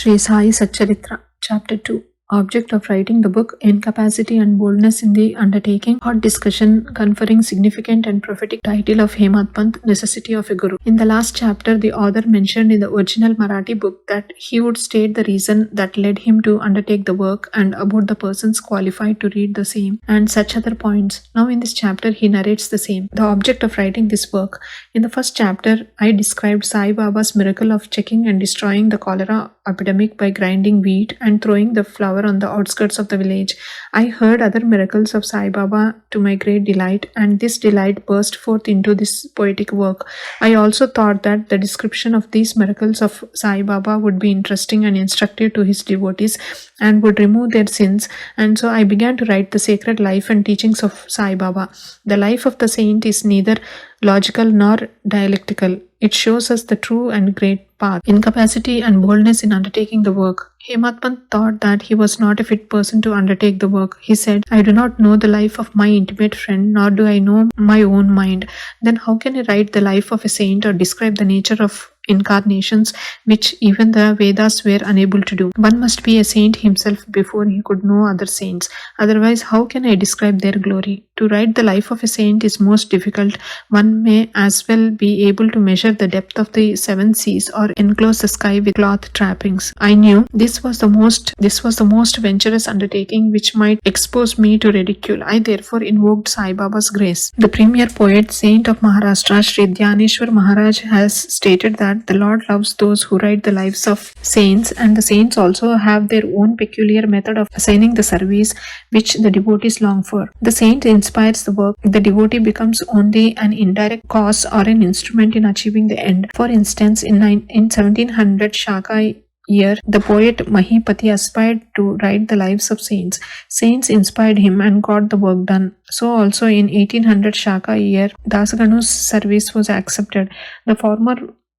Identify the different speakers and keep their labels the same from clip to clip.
Speaker 1: Sri Sai Satcharitra, Chapter 2. Object of writing the book: Incapacity and Boldness in the Undertaking. Hot discussion conferring significant and prophetic title of Hemadpant, Necessity of a Guru. In the last chapter, the author mentioned in the original Marathi book that he would state the reason that led him to undertake the work and about the persons qualified to read the same and such other points. Now in this chapter, he narrates the same. The object of writing this work. In the first chapter, I described Sai Baba's miracle of checking and destroying the cholera epidemic by grinding wheat and throwing the flour on the outskirts of the village. I heard other miracles of Sai Baba to my great delight, and this delight burst forth into this poetic work. I also thought that the description of these miracles of Sai Baba would be interesting and instructive to his devotees and would remove their sins, and so I began to write the sacred life and teachings of Sai Baba. The life of the saint is neither logical nor dialectical. It shows us the true and great path. Incapacity and boldness in undertaking the work. Hemadpant thought that he was not a fit person to undertake the work. He said, "I do not know the life of my intimate friend, nor do I know my own mind. Then how can I write the life of a saint or describe the nature of incarnations which even the Vedas were unable to do? One must be a saint himself before he could know other saints. Otherwise, how can I describe their glory? To write the life of a saint is most difficult. One may as well be able to measure the depth of the seven seas or enclose the sky with cloth trappings. I knew this was the most venturous undertaking which might expose me to ridicule. I therefore invoked Sai Baba's grace." The premier poet, saint of Maharashtra, Sri Dhyaneshwar Maharaj, has stated that the Lord loves those who write the lives of saints, and the saints also have their own peculiar method of assigning the service which the devotees long for. The saint inspires the work. The devotee becomes only an indirect cause or an instrument in achieving the end. For instance, in 1700 Shaka year, the poet Mahipati aspired to write the lives of saints. Saints inspired him and got the work done. So also in 1800 Shaka year, Dasaganu's service was accepted. The former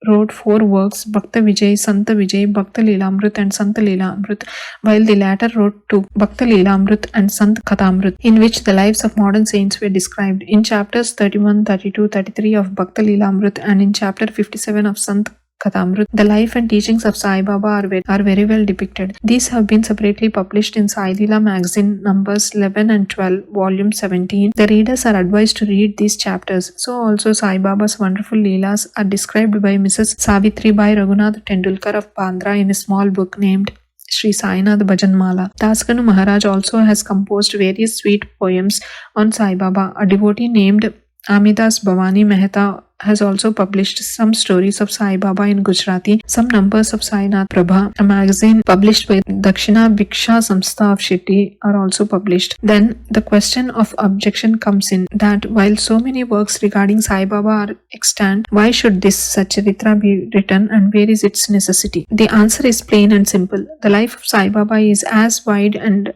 Speaker 1: wrote 4 works: Bhakta Vijay, Santa Vijay, Bhakta Leelamrut and Santa Leelamrut, while the latter wrote 2, Bhakta Leelamrut and Sant Kathamrut, in which the lives of modern saints were described. In chapters 31, 32, 33 of Bhakta Leelamrut and in chapter 57 of Sant Kathamrut, the life and teachings of Sai Baba are very well depicted. These have been separately published in Sai Leela magazine numbers 11 and 12, volume 17. The readers are advised to read these chapters. So also Sai Baba's wonderful Leelas are described by Mrs. Savitri Bai Raghunath Tendulkar of Bandra in a small book named Sri Sainath Bhajanmala. Dasganu Maharaj also has composed various sweet poems on Sai Baba. A devotee named Amidas Bhavani Mehta has also published some stories of Sai Baba in Gujarati. Some numbers of Sainath Prabha, a magazine published by Dakshina Bhiksha Samstha of Shetty, are also published. Then the question of objection comes in, that while so many works regarding Sai Baba are extant, why should this Satcharitra be written and where is its necessity? The answer is plain and simple. The life of Sai Baba is as wide and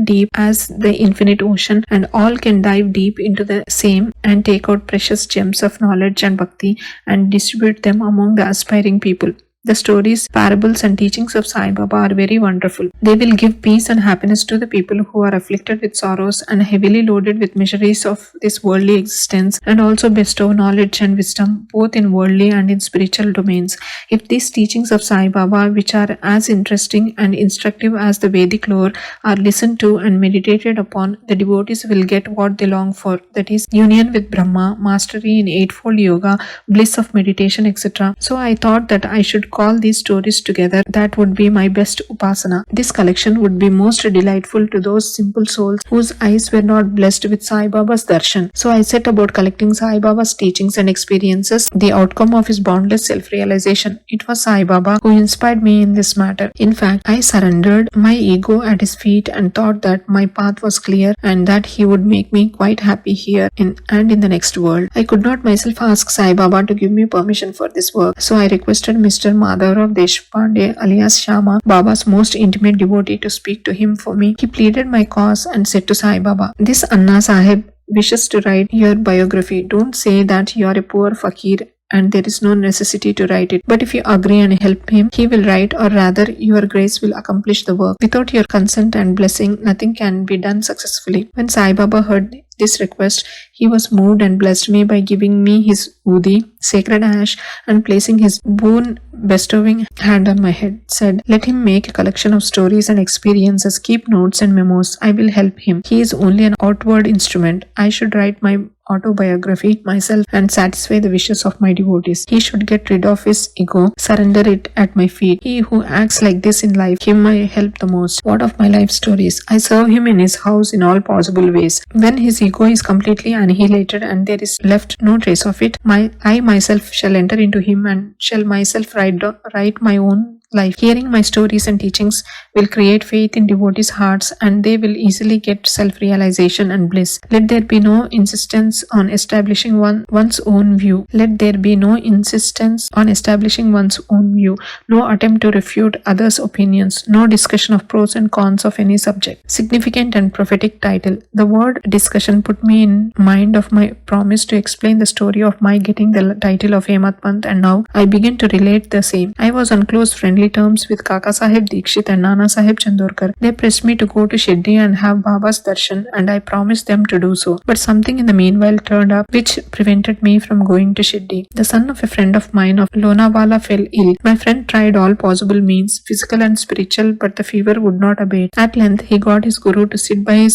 Speaker 1: deep as the infinite ocean, and all can dive deep into the same and take out precious gems of knowledge and bhakti and distribute them among the aspiring people. The stories, parables and teachings of Sai Baba are very wonderful. They will give peace and happiness to the people who are afflicted with sorrows and heavily loaded with miseries of this worldly existence, and also bestow knowledge and wisdom both in worldly and in spiritual domains. If these teachings of Sai Baba, which are as interesting and instructive as the Vedic lore, are listened to and meditated upon, the devotees will get what they long for, that is, union with Brahma, mastery in eightfold yoga, bliss of meditation, etc. So I thought that I should call these stories together. That would be my best upasana. This collection would be most delightful to those simple souls whose eyes were not blessed with Sai Baba's darshan. So I set about collecting Sai Baba's teachings and experiences, the outcome of his boundless self-realization. It was Sai Baba who inspired me in this matter. In fact, I surrendered my ego at his feet and thought that my path was clear and that he would make me quite happy here and in the next world. I could not myself ask Sai Baba to give me permission for this work, so I requested Mr. Madhavrav Deshpande alias Shama, Baba's most intimate devotee, to speak to him for me. He pleaded my cause and said to Sai Baba, "This Anna Sahib wishes to write your biography. Don't say that you are a poor fakir and there is no necessity to write it. But if you agree and help him, he will write, or rather your grace will accomplish the work. Without your consent and blessing, nothing can be done successfully." When Sai Baba heard this request, he was moved and blessed me by giving me his udi, sacred ash, and placing his boon bestowing hand on my head. Said, let him make a collection of stories and experiences, keep notes and memos. I will help him. He is only an outward instrument. I should write my autobiography myself and satisfy the wishes of my devotees. He should get rid of his ego, surrender it at my feet. He who acts like this in life, him I help the most. What of my life stories? I serve him in his house in all possible ways. When his ego is completely annihilated and there is left no trace of it, I myself shall enter into him and shall myself write my own life. Hearing my stories and teachings will create faith in devotees' hearts and they will easily get self-realization and bliss. Let there be no insistence on establishing one's own view. Let there be no insistence on establishing one's own view. No attempt to refute others' opinions. No discussion of pros and cons of any subject. Significant and prophetic title. The word discussion put me in mind of my promise to explain the story of my getting the title of Hemadpant, and now I begin to relate the same. I was on close friendly terms with Kaka Sahib Dikshit and Nana Sahib Chandorkar. They pressed me to go to Shirdi and have Baba's darshan, and I promised them to do so. But something in the meanwhile turned up which prevented me from going to Shirdi. The son of a friend of mine of Lonawala fell ill. My friend tried all possible means, physical and spiritual, but the fever would not abate. At length he got his guru to sit by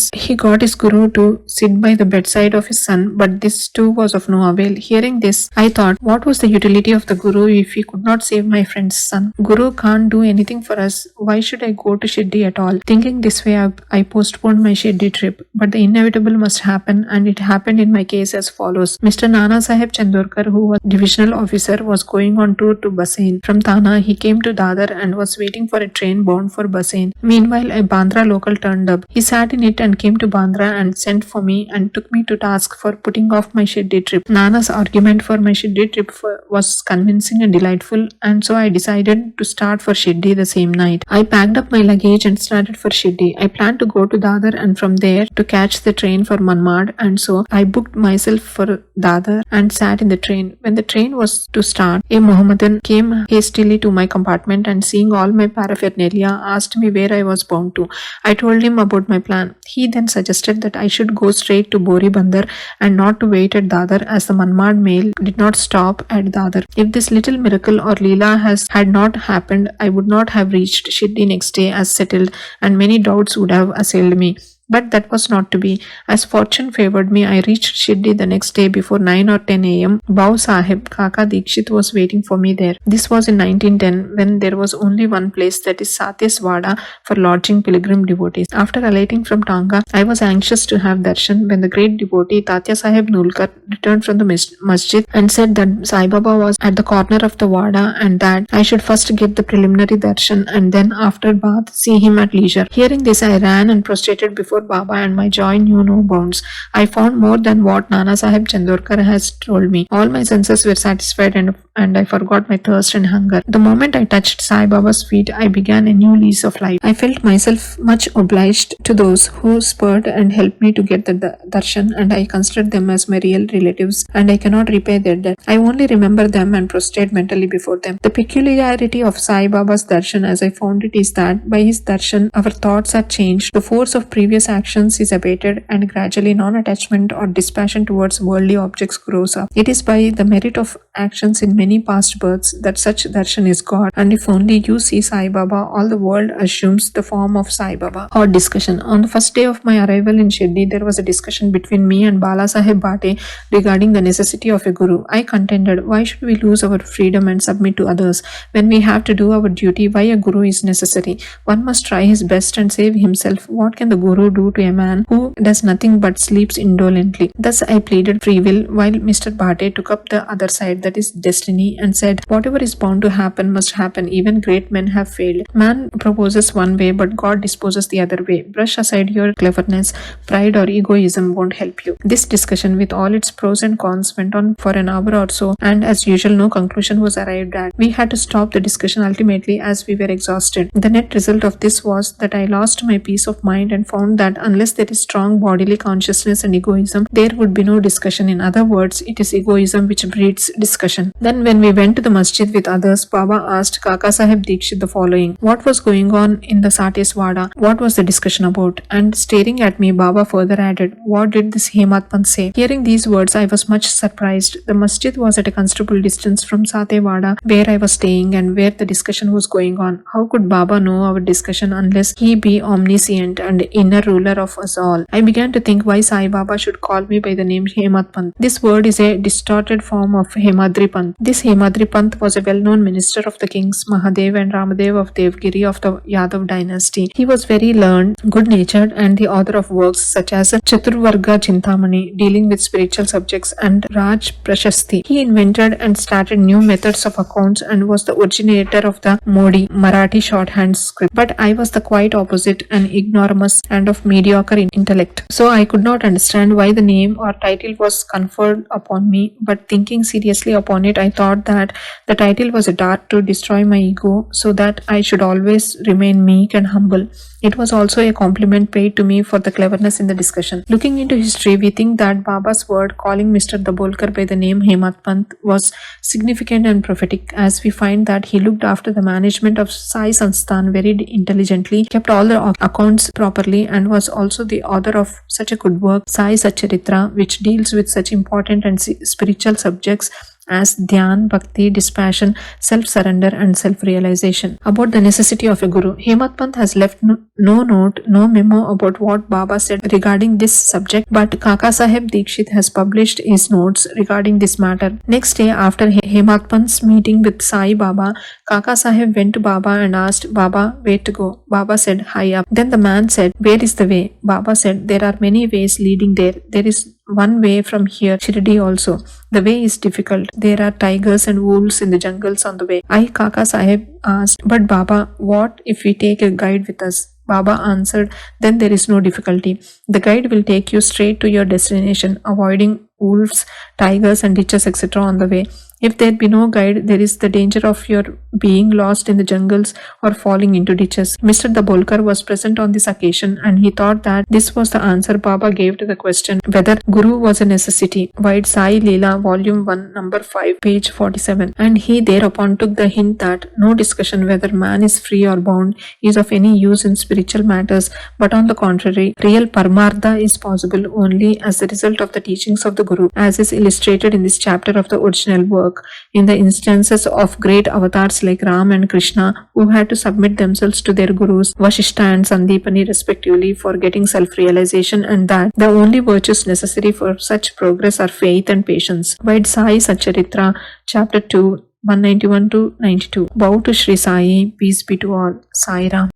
Speaker 1: the bedside of his son, but this too was of no avail. Hearing this, I thought, what was the utility of the guru if he could not save my friend's son? Guru can't do anything for us. Why should I go to Shirdi at all? Thinking this way, I postponed my Shirdi trip. But the inevitable must happen, and it happened in my case as follows. Mr. Nana Sahib Chandorkar, who was divisional officer, was going on tour to Basain. From Thana, he came to Dadar and was waiting for a train bound for Basain. Meanwhile, a Bandra local turned up. He sat in it and came to Bandra and sent for me and took me to task for putting off my Shirdi trip. Nana's argument for my Shirdi trip was convincing and delightful, and so I decided to start for Shirdi the same night. I packed up my luggage and started for Shirdi. I planned to go to Dadar and from there to catch the train for Manmad, and so I booked myself for Dadar and sat in the train. When the train was to start, a Mohammedan came hastily to my compartment and seeing all my paraphernalia asked me where I was bound to. I told him about my plan. He then suggested that I should go straight to Bori Bandar and not to wait at Dadar as the Manmad mail did not stop at Dadar. If this little miracle or Leela had not happened, I would not have reached Shirdi next day as settled, and many doubts would have assailed me. But that was not to be. As fortune favored me, I reached Shirdi the next day before 9 or 10 a.m. Bau Sahib, Kaka Dikshit, was waiting for me there. This was in 1910, when there was only one place, that is Satyas Wada, for lodging pilgrim devotees. After alighting from Tanga, I was anxious to have darshan when the great devotee Tatya Sahib Nulkar returned from the masjid and said that Sai Baba was at the corner of the Wada and that I should first get the preliminary darshan and then after bath see him at leisure. Hearing this, I ran and prostrated before Baba, and my joy knew no bounds. I found more than what Nana Sahib Chandorkar has told me. All my senses were satisfied and I forgot my thirst and hunger. The moment I touched Sai Baba's feet, I began a new lease of life. I felt myself much obliged to those who spurred and helped me to get the darshan, and I considered them as my real relatives, and I cannot repay their debt. I only remember them and prostrate mentally before them. The peculiarity of Sai Baba's darshan, as I found it, is that by his darshan our thoughts are changed, the force of previous actions is abated, and gradually non-attachment or dispassion towards worldly objects grows up. It is by the merit of actions in many past births that such darshan is got, and if only you see Sai Baba, all the world assumes the form of Sai Baba. Hot discussion. On the first day of my arrival in Shirdi, there was a discussion between me and Bala Sahib Bhate regarding the necessity of a guru. I contended, why should we lose our freedom and submit to others? When we have to do our duty, why a guru is necessary? One must try his best and save himself. What can the guru do to a man who does nothing but sleeps indolently? Thus I pleaded free will, while Mr. Bhate took up the other side, that is destiny, and said, whatever is bound to happen must happen. Even great men have failed. Man proposes one way, but God disposes the other way. Brush aside your cleverness. Pride or egoism won't help you. This discussion, with all its pros and cons, went on for an hour or so, and as usual no conclusion was arrived at. We had to stop the discussion ultimately as we were exhausted. The net result of this was that I lost my peace of mind and found that that unless there is strong bodily consciousness and egoism, there would be no discussion. In other words, it is egoism which breeds discussion. Then when we went to the masjid with others, Baba asked Kaka Sahib Dikshit the following: what was going on in the Sateswada? What was the discussion about? And staring at me, Baba further added, what did this Hemadpant say? Hearing these words, I was much surprised. The masjid was at a considerable distance from Satewada, where I was staying and where the discussion was going on. How could Baba know our discussion unless he be omniscient and inner ruler of us all? I began to think why Sai Baba should call me by the name Hemadpant. This word is a distorted form of Hemadripant. This Hemadripant was a well-known minister of the kings Mahadev and Ramadev of Devgiri of the Yadav dynasty. He was very learned, good-natured, and the author of works such as Chaturvarga Chintamani, dealing with spiritual subjects, and Raj Prashasti. He invented and started new methods of accounts and was the originator of the Modi Marathi shorthand script. But I was the quite opposite, an ignoramus and of mediocre intellect. So I could not understand why the name or title was conferred upon me, but thinking seriously upon it, I thought that the title was a dart to destroy my ego so that I should always remain meek and humble. It was also a compliment paid to me for the cleverness in the discussion. Looking into history, we think that Baba's word calling Mr. Dabolkar by the name Hemadpant was significant and prophetic, as we find that he looked after the management of Sai Sansthan very intelligently, kept all the accounts properly, and was also the author of such a good work, Sai Satcharitra, which deals with such important and spiritual subjects as Dhyan, Bhakti, dispassion, self-surrender, and self-realization. About the necessity of a guru, Hemadpant has left no note, no memo about what Baba said regarding this subject, but Kaka Sahib Dikshit has published his notes regarding this matter. Next day, after Hemadpant's meeting with Sai Baba, Kaka Sahib went to Baba and asked, Baba, where to go? Baba said, high up. Then the man said, where is the way? Baba said, there are many ways leading there. There is one way from here, Shirdi also. The way is difficult. There are tigers and wolves in the jungles on the way. Kaka Sahib asked, but Baba, what if we take a guide with us? Baba answered, then there is no difficulty. The guide will take you straight to your destination, avoiding wolves, tigers, and ditches, etc. on the way. If there be no guide, there is the danger of your being lost in the jungles or falling into ditches. Mr. Dabolkar was present on this occasion, and he thought that this was the answer Baba gave to the question whether Guru was a necessity. Vide Sai Leela, Volume 1, Number 5, page 47. And he thereupon took the hint that no discussion whether man is free or bound is of any use in spiritual matters, but on the contrary, real Paramartha is possible only as the result of the teachings of the Guru, as is illustrated in this chapter of the original work. In the instances of great avatars like Ram and Krishna, who had to submit themselves to their gurus, Vashishta and Sandipani respectively, for getting self-realization, and that the only virtues necessary for such progress are faith and patience. Vide Sai Satcharitra, Chapter 2, 191 to 92. Bow to Sri Sai, peace be to all. Sairam.